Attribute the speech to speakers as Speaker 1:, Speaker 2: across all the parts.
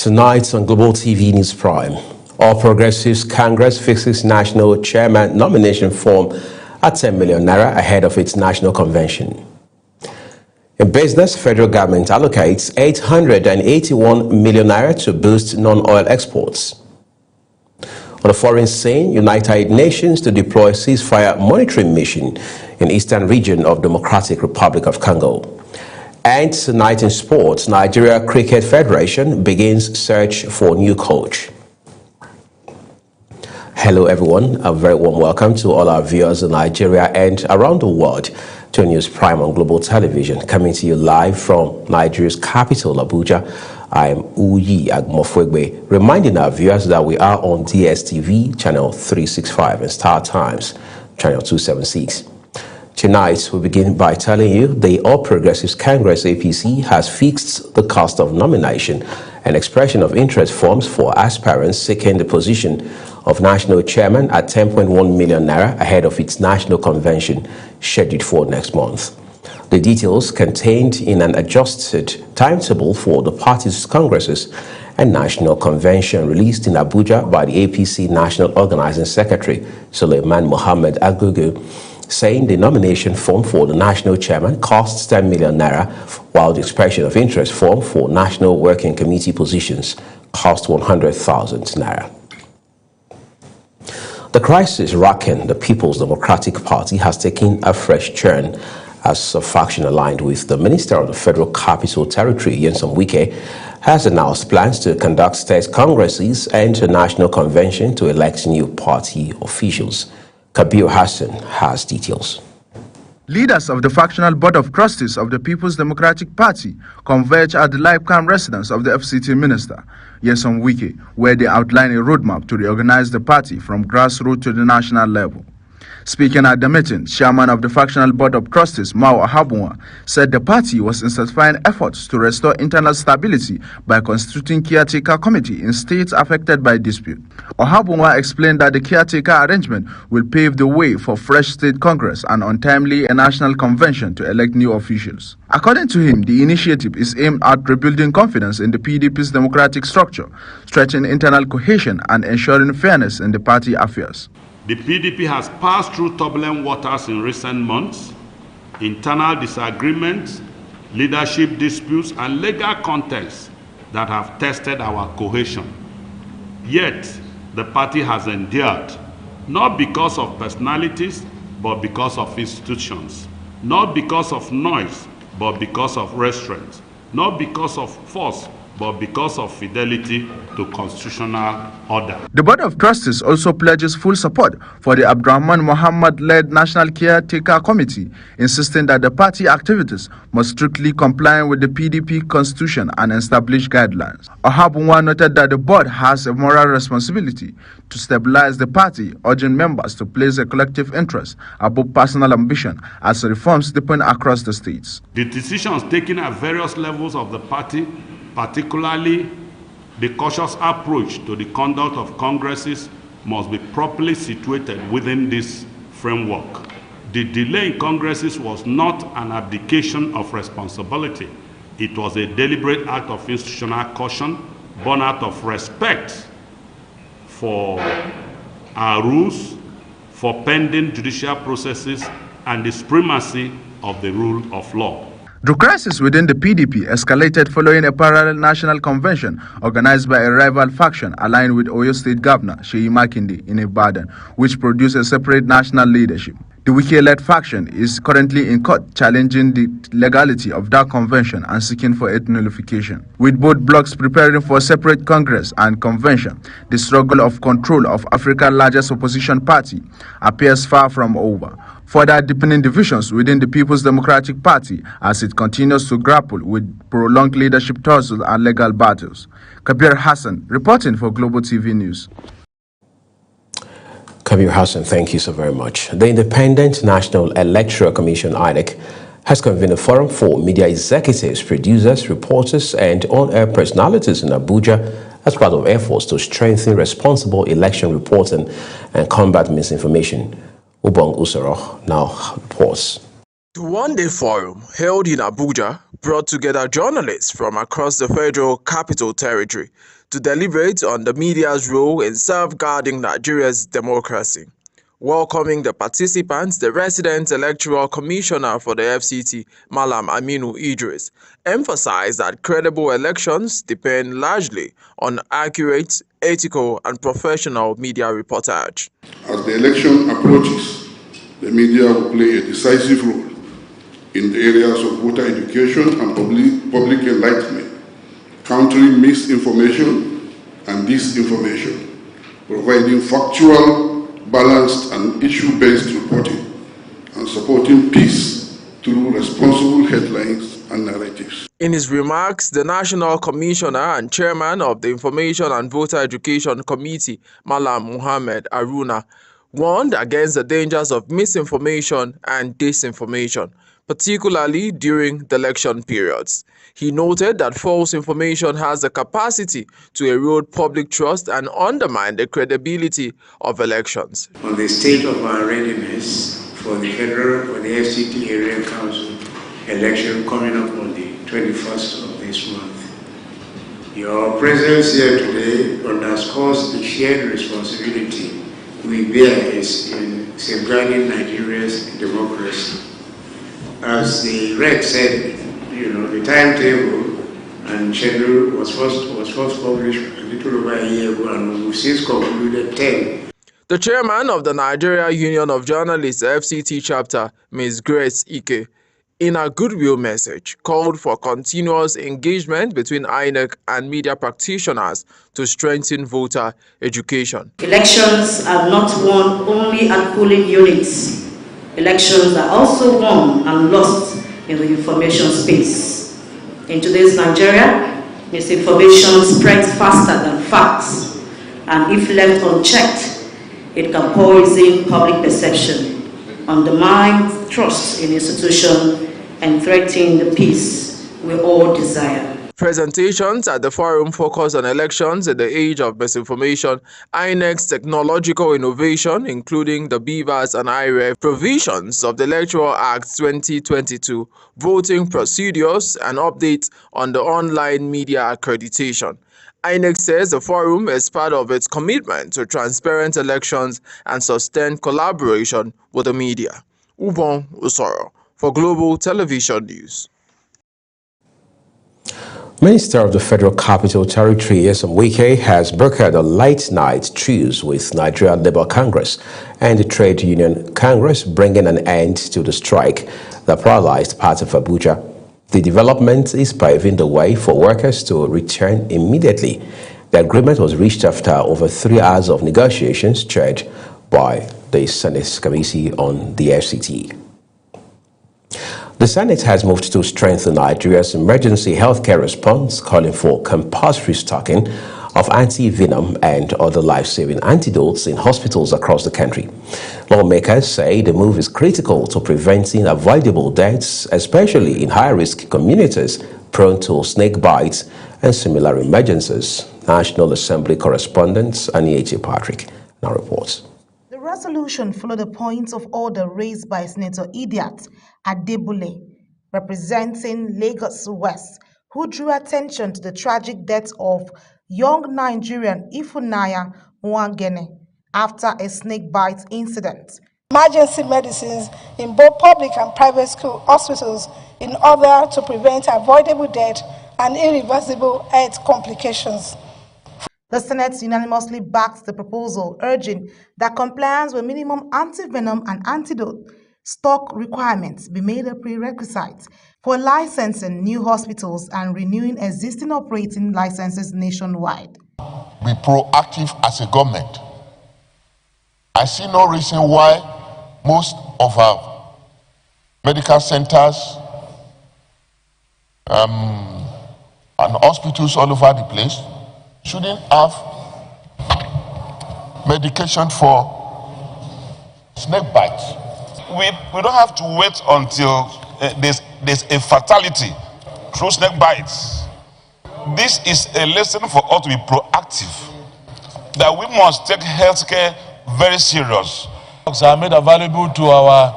Speaker 1: Tonight on Global TV News Prime, All Progressives Congress fixes national chairman nomination form at 10 million naira ahead of its national convention. In business, federal government allocates 881 million naira to boost non-oil exports. On the foreign scene, United Nations to deploy ceasefire monitoring mission in eastern region of Democratic Republic of Congo. And tonight in sports, Nigeria Cricket Federation begins search for new coach. Hello everyone, a very warm welcome to all our viewers in Nigeria and around the world to News Prime on Global Television, coming to you live from Nigeria's capital, Abuja. I'm Uyi Agmofwegbe, reminding our viewers that we are on DSTV channel 365 and Star Times channel 276. Tonight, we begin by telling you the All Progressives Congress APC has fixed the cost of nomination and expression of interest forms for aspirants seeking the position of national chairman at 10.1 million naira ahead of its national convention scheduled for next month. The details contained in an adjusted timetable for the party's congresses and national convention released in Abuja by the APC National Organizing Secretary Suleiman Mohammed Agugu, saying the nomination form for the national chairman costs 10 million naira, while the expression of interest form for national working committee positions cost 100,000 naira. The crisis rocking the People's Democratic Party has taken a fresh turn as a faction aligned with the Minister of the Federal Capital Territory, Nyesom Wike, has announced plans to conduct state congresses and a national convention to elect new party officials. Kabir Hassan has details.
Speaker 2: Leaders of the factional board of trustees of the People's Democratic Party converge at the Lifecam residence of the FCT minister, Nyesom Wike, where they outline a roadmap to reorganize the party from grassroots to the national level. Speaking at the meeting, chairman of the factional board of trustees, Mao Ahabunwa, said the party was intensifying efforts to restore internal stability by constituting caretaker committee in states affected by dispute. Ahabunwa explained that the caretaker arrangement will pave the way for fresh state congress and untimely a national convention to elect new officials. According to him, the initiative is aimed at rebuilding confidence in the PDP's democratic structure, strengthening internal cohesion and ensuring fairness in the party affairs.
Speaker 3: The PDP has passed through turbulent waters in recent months. Internal disagreements, leadership disputes, and legal contexts that have tested our cohesion. Yet, the party has endured, not because of personalities, but because of institutions. Not because of noise, but because of restraint. Not because of force, but because of fidelity to constitutional order.
Speaker 2: The Board of Trustees also pledges full support for the Abdurrahman Mohammed-led National Caretaker Committee, insisting that the party activities must strictly comply with the PDP constitution and established guidelines. Ahabunwa noted that the board has a moral responsibility to stabilize the party, urging members to place a collective interest above personal ambition as reforms deepen across the states.
Speaker 3: The decisions taken at various levels of the party, particularly the cautious approach to the conduct of congresses, must be properly situated within this framework. The delay in congresses was not an abdication of responsibility. It was a deliberate act of institutional caution, born out of respect for our rules, for pending judicial processes, and the supremacy of the rule of law.
Speaker 2: The crisis within the PDP escalated following a parallel national convention organized by a rival faction aligned with Oyo State Governor Seyi Makinde in Ibadan, which produced a separate national leadership. The Wike-led faction is currently in court challenging the legality of that convention and seeking for its nullification. With both blocs preparing for a separate Congress and convention, the struggle of control of Africa's largest opposition party appears far from over, further deepening divisions within the People's Democratic Party as it continues to grapple with prolonged leadership tussles and legal battles. Kabir Hassan, reporting for Global TV News.
Speaker 1: Kabir Hassan, thank you so very much. The Independent National Electoral Commission, INEC, has convened a forum for media executives, producers, reporters, and on-air personalities in Abuja as part of efforts to strengthen responsible election reporting and combat misinformation. Ubong Usoro now reports.
Speaker 4: The one-day forum, held in Abuja, brought together journalists from across the Federal Capital Territory to deliberate on the media's role in safeguarding Nigeria's democracy. Welcoming the participants, the resident electoral commissioner for the FCT, Malam Aminu Idris, emphasized that credible elections depend largely on accurate, ethical, and professional media reportage.
Speaker 5: As the election approaches, the media will play a decisive role in the areas of voter education and public enlightenment, countering misinformation and disinformation, providing factual, balanced and issue-based reporting, and supporting peace through responsible headlines and narratives.
Speaker 4: In his remarks, the National Commissioner and Chairman of the Information and Voter Education Committee, Malam Muhammad Aruna, warned against the dangers of misinformation and disinformation, particularly during the election periods. He noted that false information has the capacity to erode public trust and undermine the credibility of elections.
Speaker 6: On the state of our readiness for the federal or the FCT area council election coming up on the 21st of this month, your presence here today underscores the shared responsibility we bear in safeguarding Nigeria's democracy. As the rec said, the timetable and schedule was first published a little over a year ago, and we've since concluded 10.
Speaker 4: The chairman of the Nigeria Union of Journalists FCT chapter, Ms. Grace Ike, in a goodwill message, called for continuous engagement between INEC and media practitioners to strengthen voter education.
Speaker 7: Elections are not won only at polling units. Elections are also won and lost in the information space. In today's Nigeria, misinformation spreads faster than facts, and if left unchecked, it can poison public perception, undermine trust in institutions, and threaten the peace we all desire.
Speaker 4: Presentations at the forum focus on elections in the age of misinformation, INEC's technological innovation, including the BVAS and IREF provisions of the Electoral Act 2022, voting procedures, and updates on the online media accreditation. INEC says the forum is part of its commitment to transparent elections and sustained collaboration with the media. Ubon Usoro for Global Television News.
Speaker 1: Minister of the Federal Capital Territory, Nyesom Wike, has brokered a late-night truce with Nigeria Labour Congress and the Trade Union Congress, bringing an end to the strike that paralyzed part of Abuja. The development is paving the way for workers to return immediately. The agreement was reached after over 3 hours of negotiations chaired by the Senate Committee on the FCT. The Senate has moved to strengthen Nigeria's emergency healthcare response, calling for compulsory stocking of anti-venom and other life-saving antidotes in hospitals across the country. Lawmakers say the move is critical to preventing avoidable deaths, especially in high-risk communities prone to snake bites and similar emergencies. National Assembly correspondent Aniete Patrick now reports.
Speaker 8: The resolution followed the points of order raised by Senator Idiat Adebule, representing Lagos West, who drew attention to the tragic death of young Nigerian Ifunanya Nwangene after a snake bite incident.
Speaker 9: Emergency medicines in both public and private school hospitals in order to prevent avoidable death and irreversible health complications.
Speaker 8: The Senate unanimously backed the proposal, urging that compliance with minimum anti-venom and antidote stock requirements be made a prerequisite for licensing new hospitals and renewing existing operating licenses nationwide.
Speaker 10: Be proactive as a government. I see no reason why most of our medical centers and hospitals all over the place shouldn't have medication for snake bites.
Speaker 11: We don't have to wait until there's a fatality through snake bites. This is a lesson for us to be proactive, that we must take healthcare very serious.
Speaker 12: Are made available to our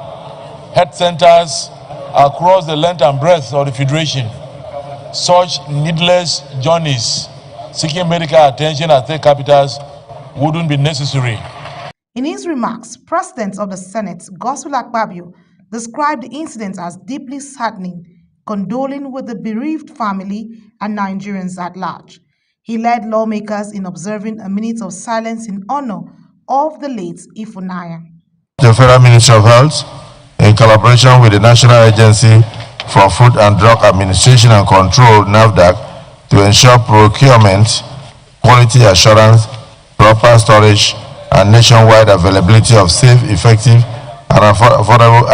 Speaker 12: health centers across the length and breadth of the Federation. Such needless journeys seeking medical attention at state capitals wouldn't be necessary.
Speaker 8: In his remarks, President of the Senate, Godswill Akpabio, described the incident as deeply saddening, condoling with the bereaved family and Nigerians at large. He led lawmakers in observing a minute of silence in honor of the late Ifunanya.
Speaker 13: The Federal Ministry of Health, in collaboration with the National Agency for Food and Drug Administration and Control, NAFDAC, to ensure procurement, quality assurance, proper storage, and nationwide availability of safe, effective, and affordable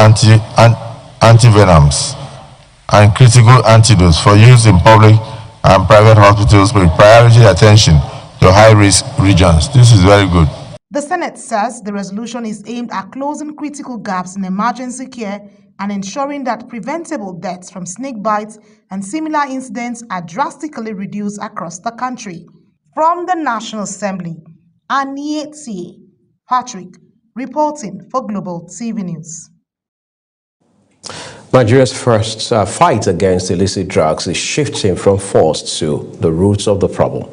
Speaker 13: antivenoms and critical antidotes for use in public and private hospitals with priority attention to high-risk regions. This is very good.
Speaker 8: The Senate says the resolution is aimed at closing critical gaps in emergency care and ensuring that preventable deaths from snake bites and similar incidents are drastically reduced across the country. From the National Assembly, Anieti Patrick, reporting for Global TV News.
Speaker 1: Nigeria's first fight against illicit drugs is shifting from force to the roots of the problem.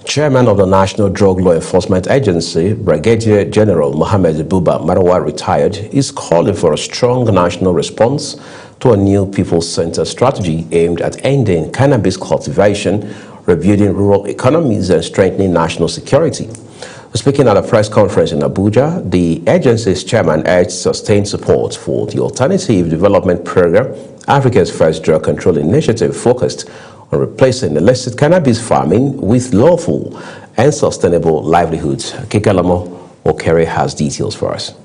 Speaker 1: Chairman of the National Drug Law Enforcement Agency, Brigadier General Mohammed Buba Marwa, retired, is calling for a strong national response to a new people-centered strategy aimed at ending cannabis cultivation, rebuilding rural economies, and strengthening national security. Speaking at a press conference in Abuja, the agency's chairman urged sustained support for the Alternative Development Program, Africa's first drug control initiative focused on replacing illicit cannabis farming with lawful and sustainable livelihoods. Kikalamo Okere has details for us.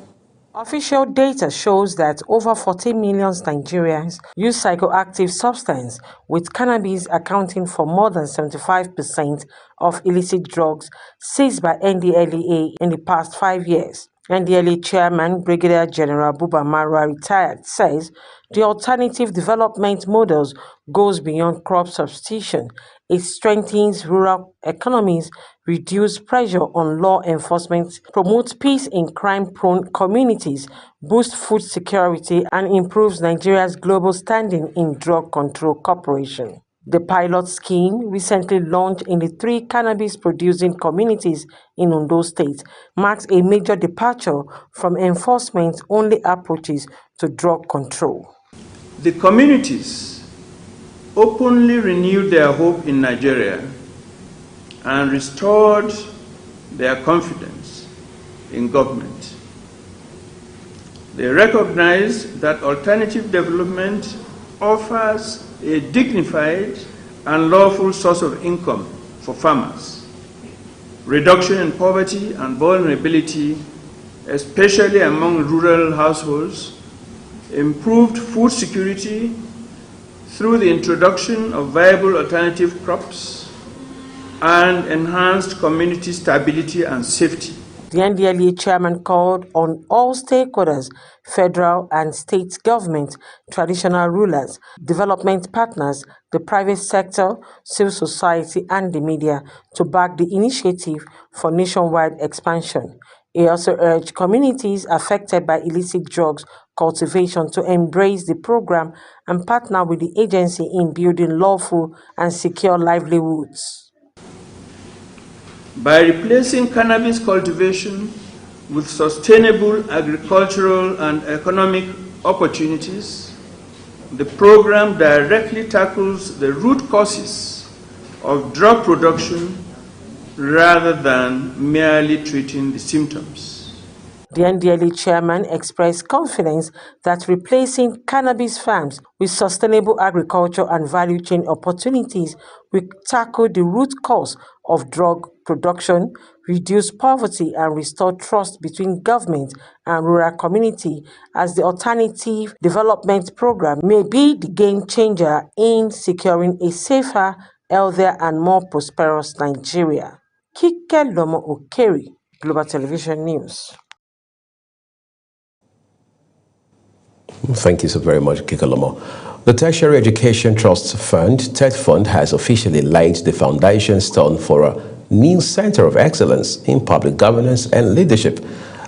Speaker 14: Official data shows that over 14 million Nigerians use psychoactive substance, with cannabis accounting for more than 75% of illicit drugs seized by NDLEA in the past 5 years. NDLEA Chairman Brigadier General Buba Marwa, retired, says the alternative development models goes beyond crop substitution. It strengthens rural economies, reduces pressure on law enforcement, promotes peace in crime-prone communities, boosts food security, and improves Nigeria's global standing in drug control cooperation. The pilot scheme, recently launched in the 3 cannabis-producing communities in Ondo State, marks a major departure from enforcement-only approaches to drug control.
Speaker 15: The communities openly renewed their hope in Nigeria and restored their confidence in government. They recognize that alternative development offers a dignified and lawful source of income for farmers, reduction in poverty and vulnerability, especially among rural households, improved food security through the introduction of viable alternative crops, and enhanced community stability and safety.
Speaker 14: The NDLEA chairman called on all stakeholders, federal and state government, traditional rulers, development partners, the private sector, civil society, and the media to back the initiative for nationwide expansion. He also urged communities affected by illicit drugs cultivation to embrace the program and partner with the agency in building lawful and secure livelihoods.
Speaker 15: By replacing cannabis cultivation with sustainable agricultural and economic opportunities, the program directly tackles the root causes of drug production rather than merely treating the symptoms.
Speaker 14: The NDLEA chairman expressed confidence that replacing cannabis farms with sustainable agriculture and value chain opportunities will tackle the root cause of drug production, reduce poverty, and restore trust between government and rural community, as the Alternative Development Program may be the game changer in securing a safer, healthier, and more prosperous Nigeria. Kikalamo Okere, Global Television News.
Speaker 1: Thank you so very much, Kikalamo. The Tertiary Education Trust Fund, TED Fund, has officially laid the foundation stone for a new Center of Excellence in Public Governance and Leadership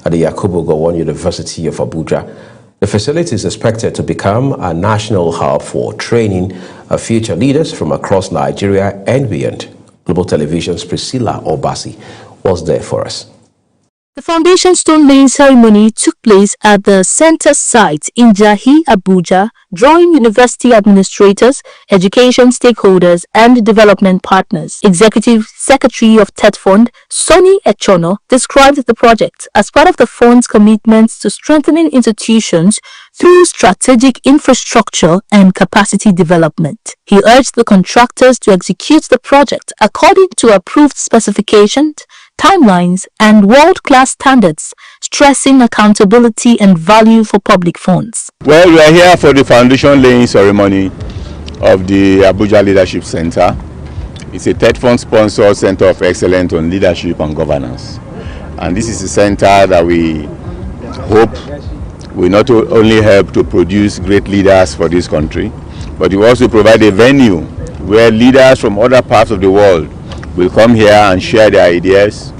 Speaker 1: at the Yakubu Gowon University of Abuja. The The facility is expected to become a national hub for training future leaders from across Nigeria and beyond. Global Television's Priscilla Obasi was there for us.
Speaker 16: The foundation stone laying ceremony took place at the center site in Jahi, Abuja, drawing university administrators, education stakeholders, and development partners. Executive Secretary of TED Fund, Sonny Echono, described the project as part of the fund's commitment to strengthening institutions through strategic infrastructure and capacity development. He urged the contractors to execute the project according to approved specifications, timelines, and world-class standards, stressing accountability and value for public funds.
Speaker 17: Well, we are here for the foundation laying ceremony of the Abuja Leadership Center. It's a TED Fund sponsored Center of Excellence on Leadership and Governance. And this is a center that we hope will not only help to produce great leaders for this country, but it will also provide a venue where leaders from other parts of the world will come here and share their ideas,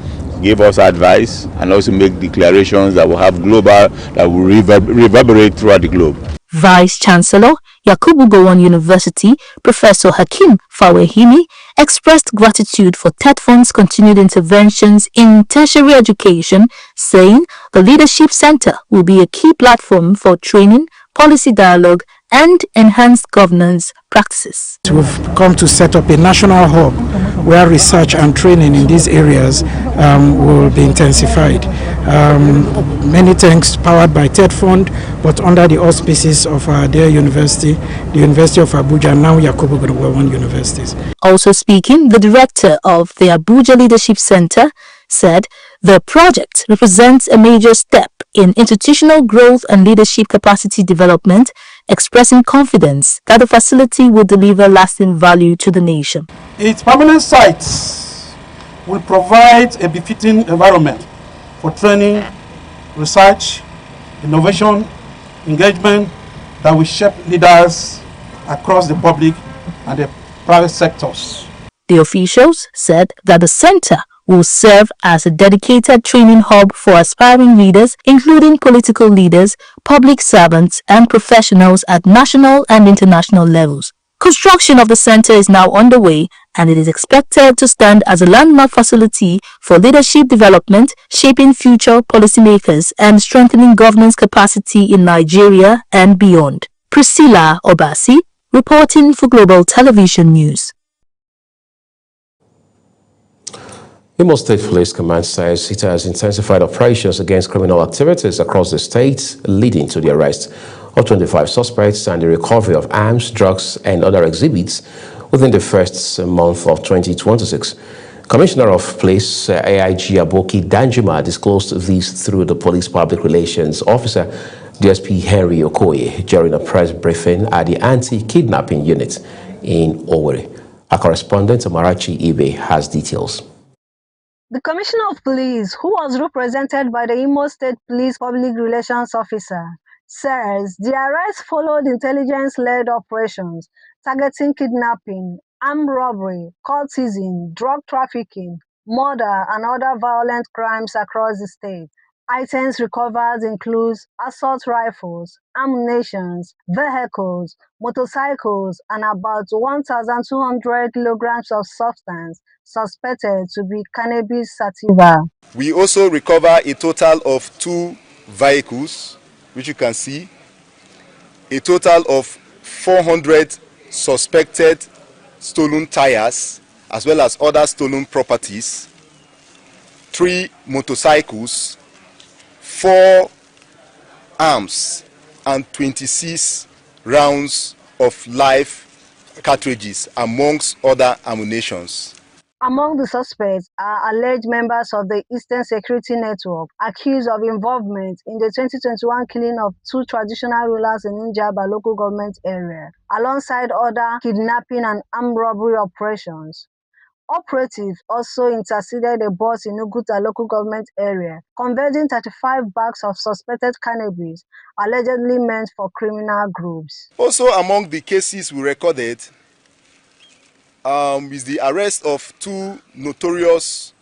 Speaker 17: give us advice, and also make declarations that will have global, that will reverberate throughout the globe.
Speaker 16: Vice Chancellor, Yakubu Gowon University, Professor Hakim Fawehimi, expressed gratitude for TED Fund's continued interventions in tertiary education, saying the Leadership Center will be a key platform for training, policy dialogue, and enhanced governance practices.
Speaker 18: We've come to set up a national hub where research and training in these areas will be intensified. Many thanks powered by TED Fund, but under the auspices of their university, the University of Abuja, and now Yakubu Gowon Universities.
Speaker 16: Also speaking, the director of the Abuja Leadership Center said the project represents a major step in institutional growth and leadership capacity development, expressing confidence that the facility will deliver lasting value to the nation.
Speaker 19: Its permanent sites will provide a befitting environment for training, research, innovation, engagement that will shape leaders across the public and the private sectors.
Speaker 16: The officials said that the center will serve as a dedicated training hub for aspiring leaders, including political leaders, public servants, and professionals at national and international levels. Construction of the center is now underway, and it is expected to stand as a landmark facility for leadership development, shaping future policymakers and strengthening governance capacity in Nigeria and beyond. Priscilla Obasi, reporting for Global Television News.
Speaker 1: Imo State Police Command says it has intensified operations against criminal activities across the state, leading to the arrest of 25 suspects and the recovery of arms, drugs, and other exhibits within the first month of 2026. Commissioner of Police AIG Aboki Danjuma disclosed this through the Police Public Relations Officer, DSP Henry Okoye, during a press briefing at the Anti-Kidnapping Unit in Owerri. Our correspondent, Amarachi Ibe, has details.
Speaker 20: The Commissioner of Police, who was represented by the Imo State Police Public Relations Officer, says the arrest followed intelligence-led operations targeting kidnapping, armed robbery, cultism, drug trafficking, murder, and other violent crimes across the state. Items recovered include assault rifles, ammunition, vehicles, motorcycles, and about 1,200 kilograms of substance suspected to be cannabis sativa.
Speaker 21: We also recover a total of 2 vehicles, which you can see, a total of 400 suspected stolen tires, as well as other stolen properties, 3 motorcycles, 4 arms, and 26 rounds of live cartridges, amongst other ammunitions.
Speaker 20: Among the suspects are alleged members of the Eastern Security Network, accused of involvement in the 2021 killing of 2 traditional rulers in Njaba local government area, alongside other kidnapping and armed robbery operations. Operatives also interceded a bus in Uguta local government area, converting 35 bags of suspected cannabis, allegedly meant for criminal groups.
Speaker 21: Also among the cases we recorded is the arrest of 2 notorious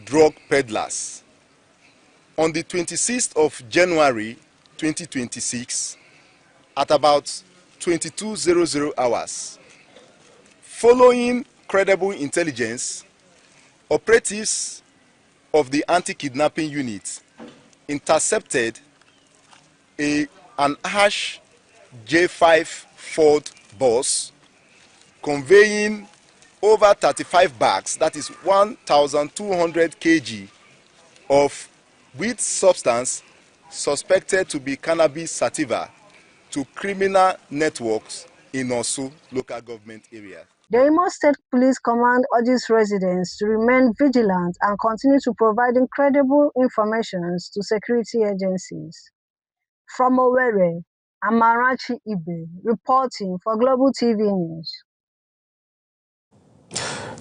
Speaker 21: drug peddlers. On the 26th of January 2026 at about 2200 hours. Following credible intelligence, operatives of the anti-kidnapping unit intercepted an Ash J5 Ford bus conveying over 35 bags, that is 1,200 kg of weed substance suspected to be cannabis sativa to criminal networks in Osu local government area.
Speaker 20: The Imo State Police Command urges residents to remain vigilant and continue to provide credible information to security agencies. From Owerri, Amarachi Ibe, reporting for Global TV News.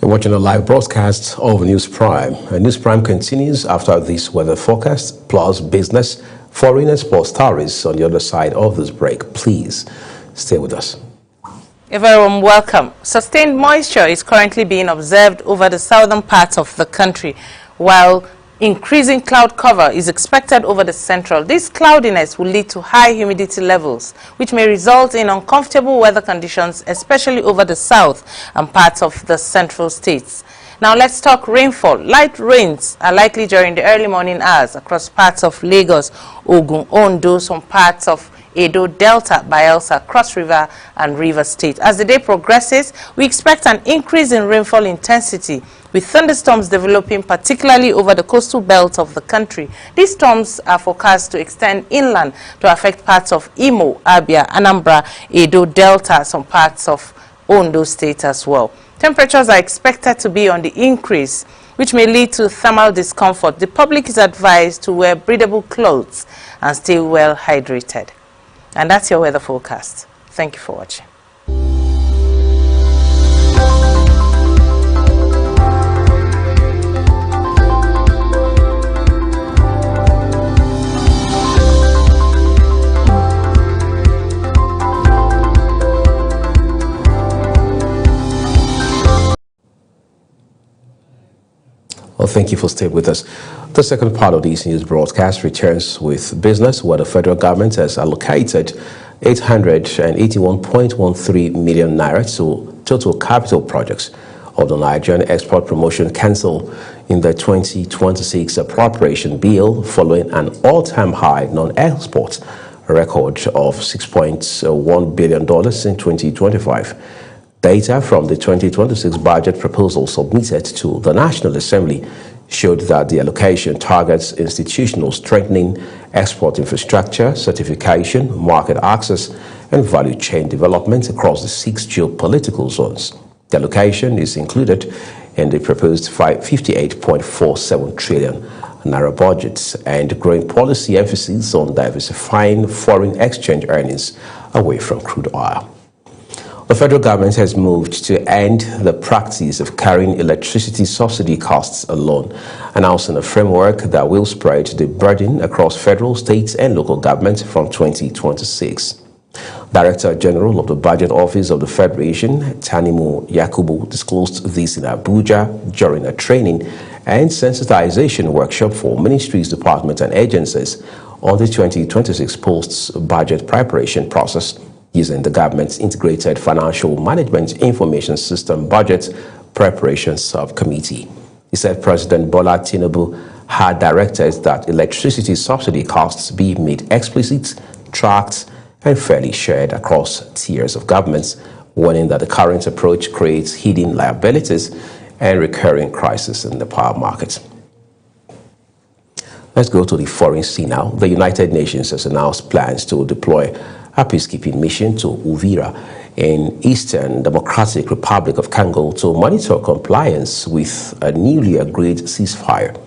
Speaker 1: You're watching a live broadcast of News Prime. And News Prime continues after this weather forecast, plus business, foreign and sports stories on the other side of this break. Please stay with us.
Speaker 3: A very warm welcome. Sustained moisture is currently being observed over the southern parts of the country, while increasing cloud cover is expected over the central. This cloudiness will lead to high humidity levels, which may result in uncomfortable weather conditions, especially over the south and parts of the central states. Now let's talk rainfall. Light rains are likely during the early morning hours across parts of Lagos, Ogun, Ondo, some parts of Edo, Delta, Bayelsa, Cross River and River State. As the day progresses, we expect an increase in rainfall intensity, with thunderstorms developing particularly over the coastal belt of the country. These storms are forecast to extend inland to affect parts of Imo, Abia, Anambra, Edo, Delta, some parts of Ondo State as well. Temperatures are expected to be on the increase, which may lead to thermal discomfort. The public is advised to wear breathable clothes and stay well hydrated. And that's your weather forecast. Thank you for watching.
Speaker 1: Well, thank you for staying with us. The second part of this news broadcast returns with business, where the federal government has allocated 881.13 million naira to total capital projects of the Nigerian Export Promotion Council in the 2026 appropriation bill, following an all-time high non-export record of $6.1 billion in 2025. Data from the 2026 budget proposal submitted to the National Assembly showed that the allocation targets institutional strengthening, export infrastructure, certification, market access, and value chain development across the 6 geopolitical zones. The allocation is included in the proposed 58.47 trillion naira budget and growing policy emphasis on diversifying foreign exchange earnings away from crude oil. The federal government has moved to end the practice of carrying electricity subsidy costs alone, announcing a framework that will spread the burden across federal, state, and local governments from 2026. Director General of the Budget Office of the Federation, Tanimu Yakubu, disclosed this in Abuja during a training and sensitization workshop for ministries, departments, and agencies on the 2026 post-budget preparation process, using the government's Integrated Financial Management Information System Budget Preparation Subcommittee. He said President Bola Tinubu had directed that electricity subsidy costs be made explicit, tracked, and fairly shared across tiers of governments, warning that the current approach creates hidden liabilities and recurring crises in the power market. Let's go to the foreign scene now. The United Nations has announced plans to deploy a peacekeeping mission to Uvira in Eastern Democratic Republic of Congo to monitor compliance with a newly agreed ceasefire.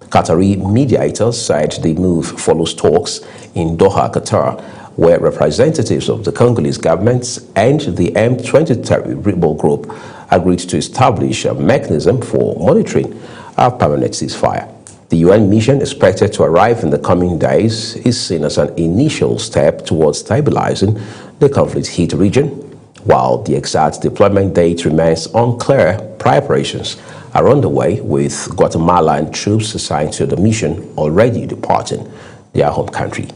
Speaker 1: Qatari mediators said the move follows talks in Doha, Qatar, where representatives of the Congolese government and the M23 rebel group agreed to establish a mechanism for monitoring a permanent ceasefire. The UN mission, expected to arrive in the coming days, is seen as an initial step towards stabilizing the conflict-hit region. While the exact deployment date remains unclear, preparations are underway, with Guatemalan troops assigned to the mission already departing their home country.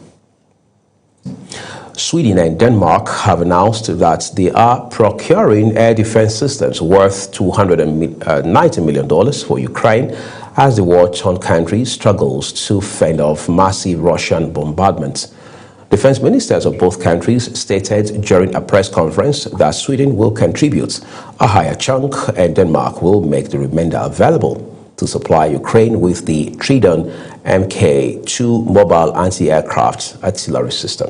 Speaker 1: Sweden and Denmark have announced that they are procuring air defense systems worth $290 million for Ukraine as the war-torn country struggles to fend off massive Russian bombardments. Defense ministers of both countries stated during a press conference that Sweden will contribute a higher chunk and Denmark will make the remainder available to supply Ukraine with the Tridon Mk2 mobile anti-aircraft artillery system.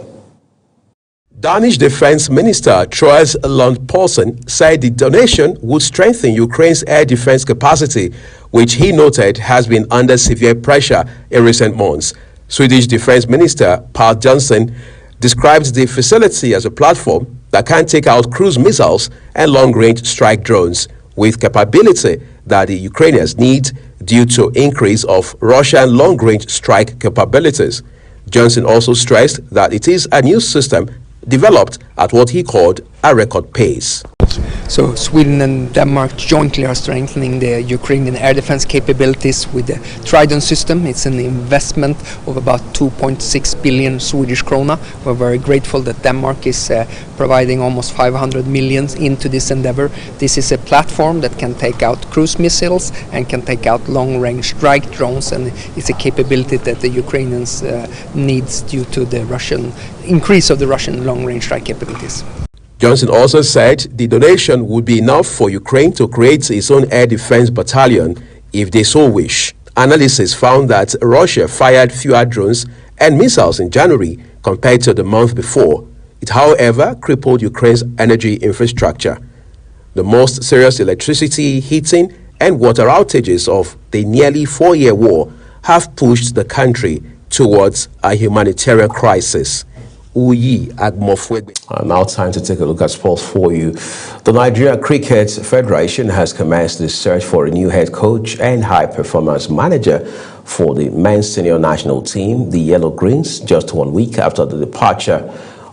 Speaker 1: Danish Defense Minister Troels Lund Poulsen said the donation would strengthen Ukraine's air defense capacity, which he noted has been under severe pressure in recent months. Swedish Defense Minister Per Johnson described the facility as a platform that can take out cruise missiles and long-range strike drones, with capability that the Ukrainians need due to increase of Russian long-range strike capabilities. Johnson also stressed that it is a new system developed at what he called a record pace.
Speaker 2: So Sweden and Denmark jointly are strengthening the Ukrainian air defense capabilities with the Tridon system. It's an investment of about 2.6 billion Swedish krona. We're very grateful that Denmark is providing almost 500 million into this endeavor. This is a platform that can take out cruise missiles and can take out long-range strike drones, and it's a capability that the Ukrainians needs due to the Russian increase of the Russian long-range strike capabilities.
Speaker 1: Johnson also said the donation would be enough for Ukraine to create its own air defense battalion if they so wish. Analysis found that Russia fired fewer drones and missiles in January compared to the month before. It, however, crippled Ukraine's energy infrastructure. The most serious electricity, heating, and water outages of the nearly 4-year war have pushed the country towards a humanitarian crisis. Now time to take a look at sports for you. The Nigeria Cricket Federation has commenced the search for a new head coach and high-performance manager for the men's senior national team, the Yellow Greens, just 1 week after the departure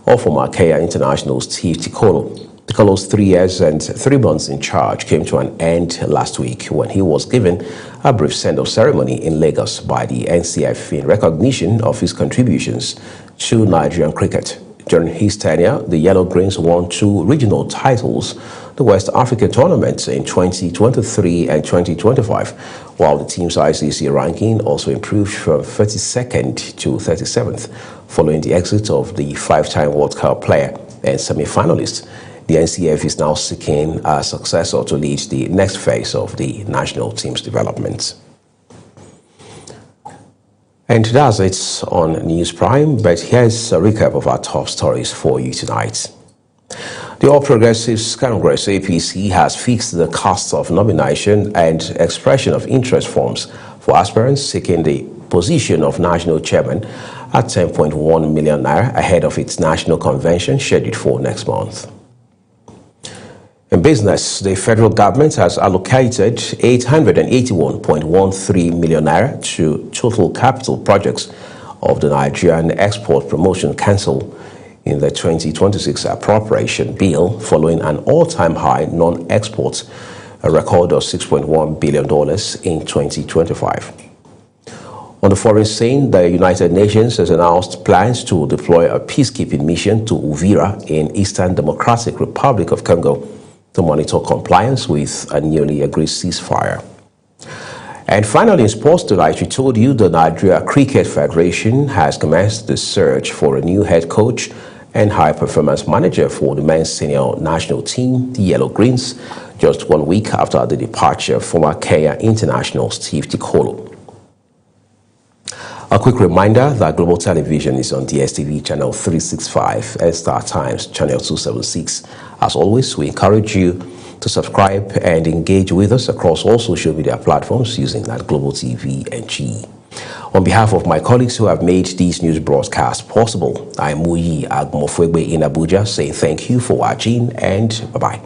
Speaker 1: of former Kenya International Steve Tikolo. Tikolo's 3 years and 3 months in charge came to an end last week when he was given a brief send-off ceremony in Lagos by the NCF in recognition of his contributions to Nigerian cricket. During his tenure, the Yellow Greens won 2 regional titles, the West African tournaments in 2023 and 2025, while the team's ICC ranking also improved from 32nd to 37th, following the exit of the 5-time World Cup player and semi-finalist. The NCF is now seeking a successor to lead the next phase of the national team's development. And that's it on News Prime, but here's a recap of our top stories for you tonight. The All Progressives Congress, APC, has fixed the cost of nomination and expression of interest forms for aspirants seeking the position of national chairman at 10.1 million naira ahead of its national convention scheduled for next month. In business, the federal government has allocated 881.13 million naira to total capital projects of the Nigerian Export Promotion Council in the 2026 appropriation bill, following an all-time high non-export, a record of $6.1 billion in 2025. On the foreign scene, the United Nations has announced plans to deploy a peacekeeping mission to Uvira in Eastern Democratic Republic of Congo to monitor compliance with a newly agreed ceasefire. And finally, in sports tonight, we told you the Nigeria Cricket Federation has commenced the search for a new head coach and high-performance manager for the men's senior national team, the Yellow Greens, just 1 week after the departure of former Kenya International Steve Tikolo. A quick reminder that Global Television is on DSTV channel 365 and Star Times channel 276. As always, we encourage you to subscribe and engage with us across all social media platforms using that Global TV NG. On behalf of my colleagues who have made these news broadcasts possible, I'm Muyi Agmofwegbe in Abuja saying thank you for watching and bye-bye.